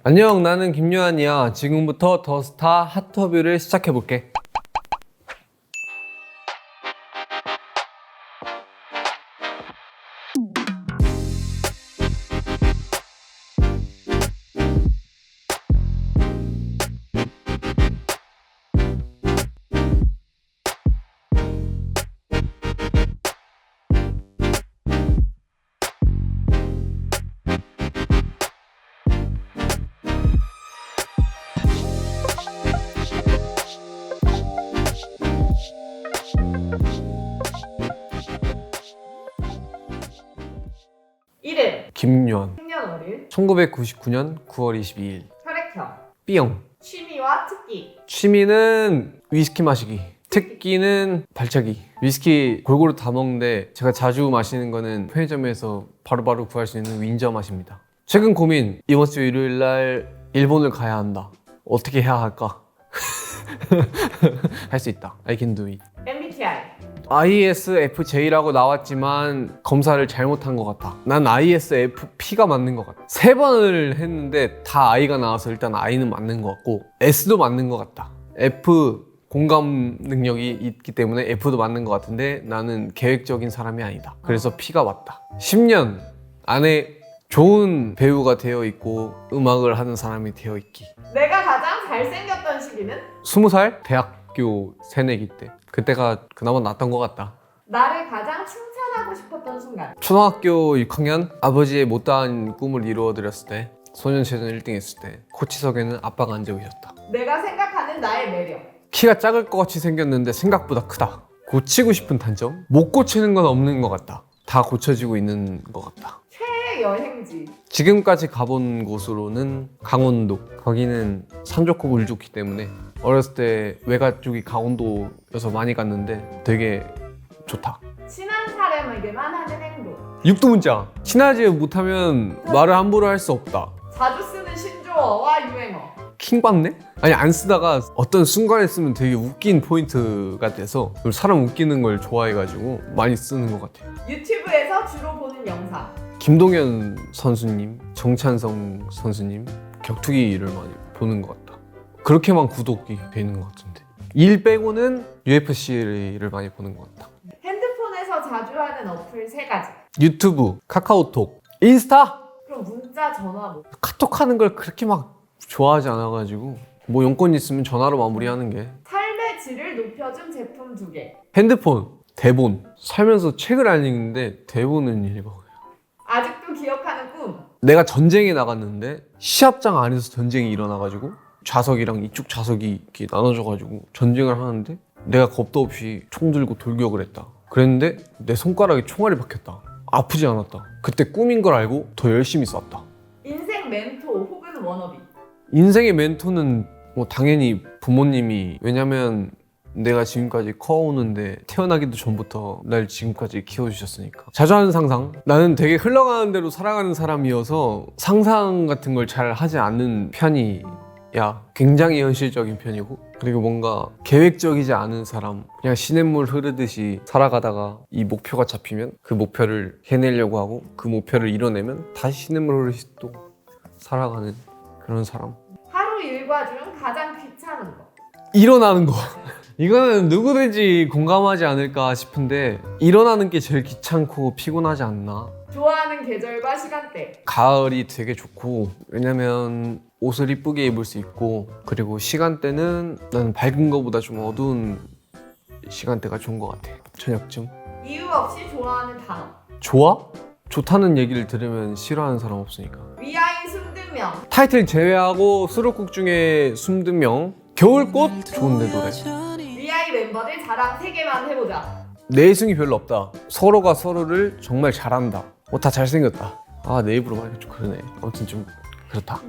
안녕, 나는 김요한이야. 지금부터 더스타 핫터뷰를 시작해볼게. 이름 김요한. 생년월일 1999년 9월 22일. 혈액형 B형. 취미와 특기 취미는 위스키 마시기. 특기는 발차기. 위스키 골고루 다 먹는데 제가 자주 마시는 거는 편의점에서 바로바로 구할 수 있는 윈저 맛입니다. 최근 고민, 이번 주 일요일 날 일본을 가야 한다. 어떻게 해야 할까? 할 수 있다. I can do it. MBTI ISFJ라고 나왔지만 검사를 잘못한 것 같다. 난 ISFP가 맞는 것 같다. 3번을 했는데 다 I가 나와서 일단 I는 맞는 것 같고 S도 맞는 것 같다. F 공감 능력이 있기 때문에 F도 맞는 것 같은데 나는 계획적인 사람이 아니다. 그래서 P가 맞다. 10년 안에 좋은 배우가 되어 있고 음악을 하는 사람이 되어 있기. 내가 가장 잘생겼던 시기는 20살? 대학교 새내기 때. 그때가 그나마 낫던 것 같다. 나를 가장 칭찬하고 싶었던 순간 초등학교 6학년 아버지의 못다한 꿈을 이루어드렸을 때, 소년체전 1등 했을 때 코치석에는 아빠가 앉아 계셨다. 내가 생각하는 나의 매력 키가 작을 것 같이 생겼는데 생각보다 크다. 고치고 싶은 단점? 못 고치는 건 없는 것 같다. 다 고쳐지고 있는 것 같다. 최애 여행지 지금까지 가본 곳으로는 강원도. 거기는 산 좋고 물 좋기 때문에 어렸을 때 외가 쪽이 강원도여서 많이 갔는데 되게 좋다. 친한 사람에게만 하는 행동 육두문자. 친하지 못하면 말을 함부로 할 수 없다. 자주 쓰는 신조어와 유행어 킹받네? 아니 안 쓰다가 어떤 순간에 쓰면 되게 웃긴 포인트가 돼서 사람 웃기는 걸 좋아해가지고 많이 쓰는 것 같아요. 유튜브에서 주로 보는 영상 김동현 선수님, 정찬성 선수님 격투기를 많이 보는 것 같다. 그렇게만 구독이 되는 것 같은데 일 빼고는 UFC를 많이 보는 것 같다. 핸드폰에서 자주 하는 어플 3가지 유튜브, 카카오톡, 인스타? 그럼 문자, 전화 뭐 카톡 하는 걸 그렇게 막 좋아하지 않아가지고 뭐 용건 있으면 전화로 마무리하는 게. 삶의 질을 높여준 제품 2개 핸드폰, 대본. 살면서 책을 안 읽는데 대본은 읽어. 아직도 기억하는 꿈 내가 전쟁에 나갔는데 시합장 안에서 전쟁이 일어나가지고 좌석이랑 이쪽 좌석이 이렇게 나눠져가지고 전쟁을 하는데 내가 겁도 없이 총 들고 돌격을 했다. 그랬는데 내 손가락에 총알이 박혔다. 아프지 않았다. 그때 꿈인 걸 알고 더 열심히 쐈다. 인생 멘토 혹은 워너비 인생의 멘토는 뭐 당연히 부모님이, 왜냐면 내가 지금까지 커오는데 태어나기도 전부터 날 지금까지 키워주셨으니까. 자주 하는 상상. 나는 되게 흘러가는 대로 살아가는 사람이어서 상상 같은 걸 잘 하지 않는 편이야. 굉장히 현실적인 편이고, 그리고 뭔가 계획적이지 않은 사람. 그냥 시냇물 흐르듯이 살아가다가 이 목표가 잡히면 그 목표를 해내려고 하고 그 목표를 이뤄내면 다시 시냇물 흐르듯이 또 살아가는 그런 사람. 하루 일과 중 가장 귀찮은 거 일어나는 거. 이거는 누구든지 공감하지 않을까 싶은데 일어나는 게 제일 귀찮고 피곤하지 않나. 좋아하는 계절과 시간대 가을이 되게 좋고, 왜냐면 옷을 이쁘게 입을 수 있고, 그리고 시간대는 나는 밝은 거보다 좀 어두운 시간대가 좋은 것 같아. 저녁쯤. 이유 없이 좋아하는 단어 좋아? 좋다는 얘기를 들으면 싫어하는 사람 없으니까. 위아인 숨들명 타이틀 제외하고 수록곡 중에 숨든 명. 겨울꽃? 좋은데 노래. 위아이 멤버들 자랑 3개만 해보자 내숭이 별로 없다. 서로가 서로를 정말 잘한다. 다 잘생겼다. 내 입으로 말하기 좀 그러네. 아무튼 좀 그렇다.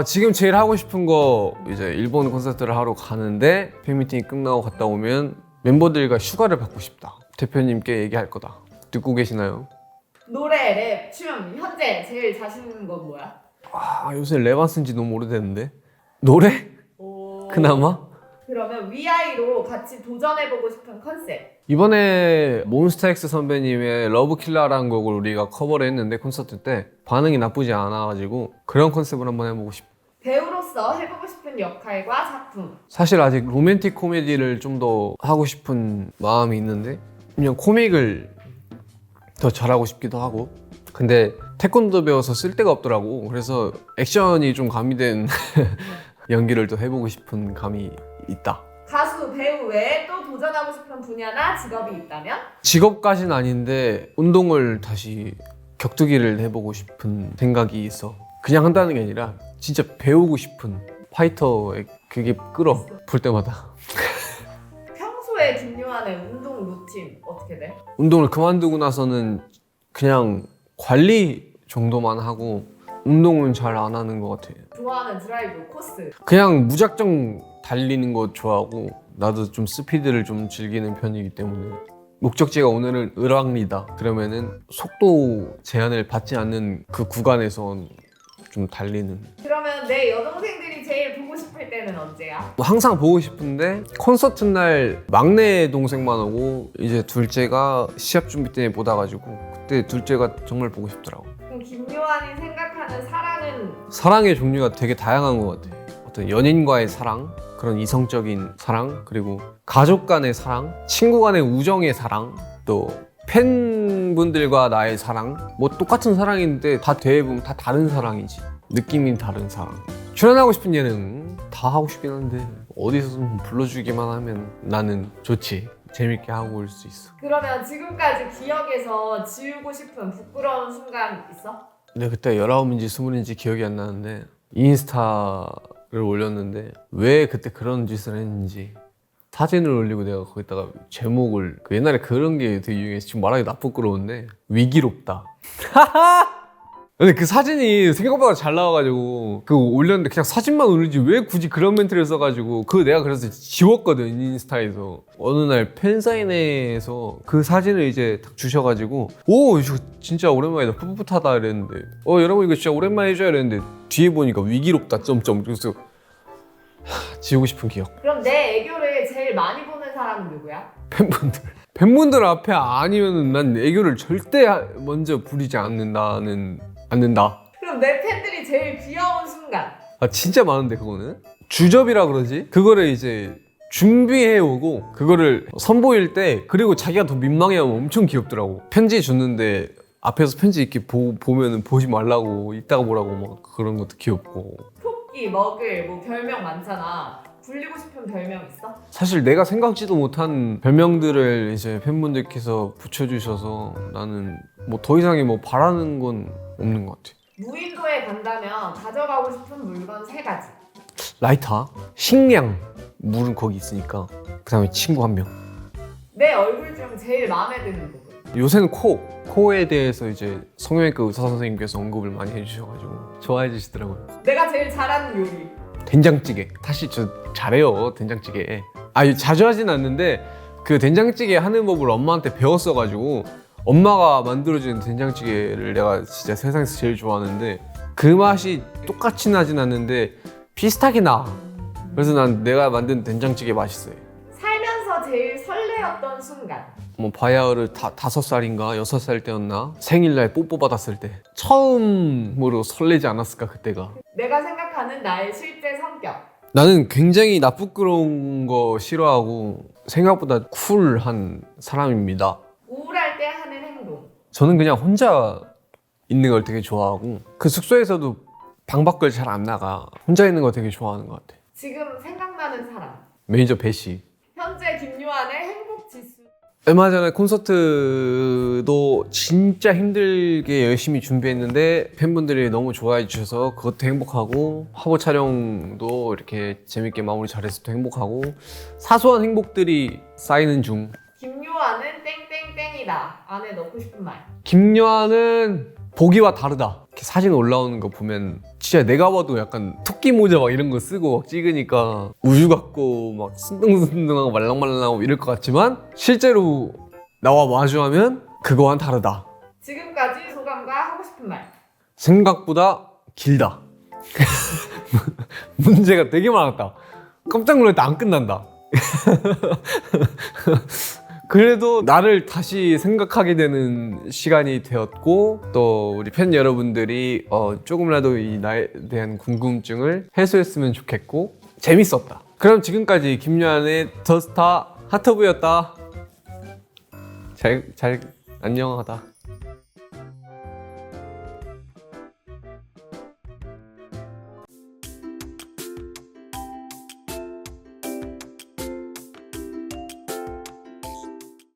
지금 제일 하고 싶은 거 이제 일본 콘서트를 하러 가는데 팬미팅이 끝나고 갔다 오면 멤버들과 휴가를 받고 싶다. 대표님께 얘기할 거다. 듣고 계시나요? 노래, 랩, 춤 현재 제일 자신 있는 건 뭐야? 요새 랩 안 쓴지 너무 오래됐는데. 노래? 오... 그나마? 그러면 위아이로 같이 도전해보고 싶은 컨셉 이번에 몬스타엑스 선배님의 러브킬러라는 곡을 우리가 커버를 했는데 콘서트 때 반응이 나쁘지 않아가지고 그런 컨셉을 한번 해보고 싶어. 배우로서 해보고 싶은 역할과 작품. 사실 아직 로맨틱 코미디를 좀 더 하고 싶은 마음이 있는데 그냥 코믹을 더 잘하고 싶기도 하고 근데 태권도 배워서 쓸 데가 없더라고. 그래서 액션이 좀 가미된 연기를 더 해보고 싶은 감이 있다. 가수, 배우 외에 또 도전하고 싶은 분야나 직업이 있다면? 직업까지는 아닌데 운동을 다시 격투기를 해보고 싶은 생각이 있어. 그냥 한다는 게 아니라 진짜 배우고 싶은 파이터의 그게 끌어 볼 때마다. 평소에 김요한의 운동 루틴 어떻게 돼? 운동을 그만두고 나서는 그냥 관리 정도만 하고 운동은 잘 안 하는 것 같아. 좋아하는 드라이브, 코스. 그냥 무작정 달리는 거 좋아하고 나도 좀 스피드를 좀 즐기는 편이기 때문에 목적지가 오늘은 을왕리다 그러면은 속도 제한을 받지 않는 그 구간에서 좀 달리는. 그러면 내 여동생들이 제일 보고 싶을 때는 언제야? 항상 보고 싶은데 콘서트 날 막내 동생만 오고 이제 둘째가 시합 준비 때문에 못 와가지고 그때 둘째가 정말 보고 싶더라고. 그럼 김요한이 생각하는 사랑은? 사랑의 종류가 되게 다양한 것 같아. 어떤 연인과의 사랑, 그런 이성적인 사랑, 그리고 가족 간의 사랑, 친구 간의 우정의 사랑, 또 팬분들과 나의 사랑. 뭐 똑같은 사랑인데 다 대부분 다 다른 사랑이지. 느낌이 다른 사랑. 출연하고 싶은 예능 다 하고 싶긴 한데 어디서 좀 불러주기만 하면 나는 좋지. 재밌게 하고 올 수 있어. 그러면 지금까지 기억에서 지우고 싶은 부끄러운 순간 있어? 근데 그때 19인지 20인지 기억이 안 나는데 인스타를 올렸는데 왜 그때 그런 짓을 했는지 사진을 올리고 내가 거기다가 제목을 옛날에 그런 게 되게 유행해서 지금 말하기 나쁘끄러운데 위기롭다. 근데 그 사진이 생각보다 잘 나와가지고 그거 올렸는데 그냥 사진만 올리지 왜 굳이 그런 멘트를 써가지고 그거 내가 그래서 지웠거든 인스타에서. 어느 날 팬사인회에서 그 사진을 이제 딱 주셔가지고 오 이거 진짜 오랜만이다 풋풋하다 이랬는데 여러분 이거 진짜 오랜만에 해줘야 이랬는데 뒤에 보니까 위기롭다 점점. 그래서 지우고 싶은 기억. 그럼 내 애교를 제일 많이 보는 사람은 누구야? 팬분들 앞에 아니면 난 애교를 절대 먼저 부리지 않는다. 그럼 내 팬들이 제일 귀여운 순간? 아 진짜 많은데 그거는 주접이라 그러지? 그거를 이제 준비해 오고 그거를 선보일 때 그리고 자기가 더 민망해하면 엄청 귀엽더라고. 편지 줬는데 앞에서 편지 이렇게 보면은 보지 말라고 이따가 보라고 막 그런 것도 귀엽고. 토끼, 머글, 뭐 별명 많잖아. 불리고 싶은 별명 있어? 사실 내가 생각지도 못한 별명들을 이제 팬분들께서 붙여주셔서 나는 뭐 더 이상의 뭐 바라는 건 없는 것 같아. 무인도에 간다면 가져가고 싶은 물건 3가지. 라이터, 식량, 물은 거기 있으니까. 그 다음에 친구 1명. 내 얼굴 중 제일 마음에 드는 부분. 요새는 코에 대해서 이제 성형외과 의사 선생님께서 언급을 많이 해주셔가지고 좋아해 주시더라고요. 내가 제일 잘하는 요리. 된장찌개. 사실 저 잘해요 된장찌개. 자주 하진 않는데 그 된장찌개 하는 법을 엄마한테 배웠어가지고 엄마가 만들어주는 된장찌개를 내가 진짜 세상에서 제일 좋아하는데 그 맛이 똑같이 나진 않는데 비슷하게 나. 그래서 난 내가 만든 된장찌개 맛있어요. 살면서 제일 설레었던 순간. 뭐 바야흐를 5살인가 6살 때였나 생일날 뽀뽀 받았을 때 처음으로 설레지 않았을까 그때가. 내가 생각하는 나의 실제 성격. 나는 굉장히 나쁘끄러운 거 싫어하고 생각보다 쿨한 사람입니다. 우울할 때 하는 행동. 저는 그냥 혼자 있는 걸 되게 좋아하고 그 숙소에서도 방 밖을 잘 안 나가. 혼자 있는 거 되게 좋아하는 것 같아. 지금 생각나는 사람. 매니저 배씨. 현재 김요한의 행복 지수. 얼마 전에 콘서트도 진짜 힘들게 열심히 준비했는데 팬분들이 너무 좋아해 주셔서 그것도 행복하고 화보 촬영도 이렇게 재밌게 마무리 잘해서 또 행복하고 사소한 행복들이 쌓이는 중. 김요한은 땡땡땡이다. 안에 넣고 싶은 말. 김요한은 보기와 다르다. 이렇게 사진 올라오는 거 보면 진짜 내가 봐도 약간 토끼 모자 막 이런 거 쓰고 막 찍으니까 우유 같고 막 순둥순둥하고 말랑말랑하고 이럴 것 같지만 실제로 나와 마주하면 그거와는 다르다. 지금까지 소감과 하고 싶은 말. 생각보다 길다. 문제가 되게 많았다. 깜짝 놀랄 때 안 끝난다. 그래도 나를 다시 생각하게 되는 시간이 되었고 또 우리 팬 여러분들이 조금이라도 이 나에 대한 궁금증을 해소했으면 좋겠고 재밌었다. 그럼 지금까지 김요한의 더스타 하트부였다. 잘 안녕하다.